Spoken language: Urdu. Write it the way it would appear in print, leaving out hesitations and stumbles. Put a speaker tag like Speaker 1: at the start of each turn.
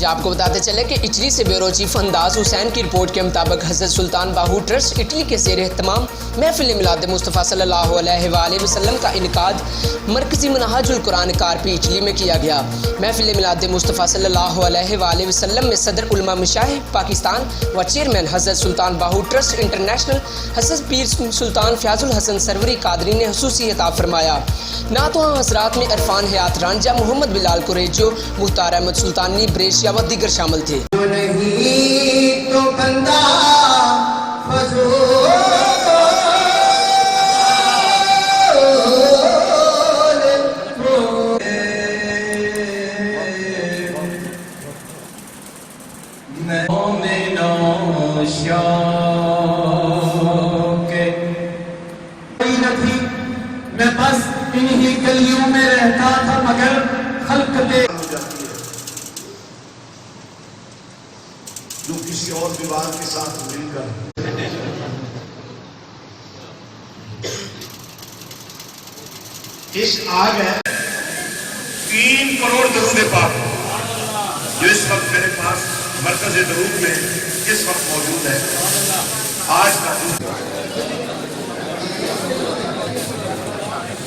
Speaker 1: آپ کو بتاتے چلے کہ اٹلی سے بیورو چیف انداز حسین کی رپورٹ کے مطابق حضرت سلطان باہو ٹرسٹ اٹلی کے زیر اہتمام محفل میلاد مصطفیٰ صلی اللہ علیہ وآلہ وسلم کا انعقاد مرکزی منہج القرآن کارپی اٹلی میں کیا گیا۔ محفل میلاد مصطفیٰ صلی اللہ علیہ وآلہ وسلم میں صدر علماء مشائخ پاکستان و چیئرمین حضرت سلطان باہو ٹرسٹ انٹرنیشنل حضرت پیر سلطان فیاض الحسن سروری قادری نے خصوصی خطاب فرمایا۔ نعتواں حضرات میں عرفان حیات رانجھا، محمد بلال قریجو، مختار احمد سلطانی، بریشیا و دیگر شامل تھے۔
Speaker 2: نہیں تو بندہ فضول میں بس انہی گلیوں میں رہتا تھا مگر خلق دے
Speaker 3: جو کسی اور دیوار کے ساتھ مل کر عشق آگ ہے۔ 3 کروڑ درود پاک جو اس وقت میرے پاس مرکز درود میں اس وقت موجود ہے۔ آج کا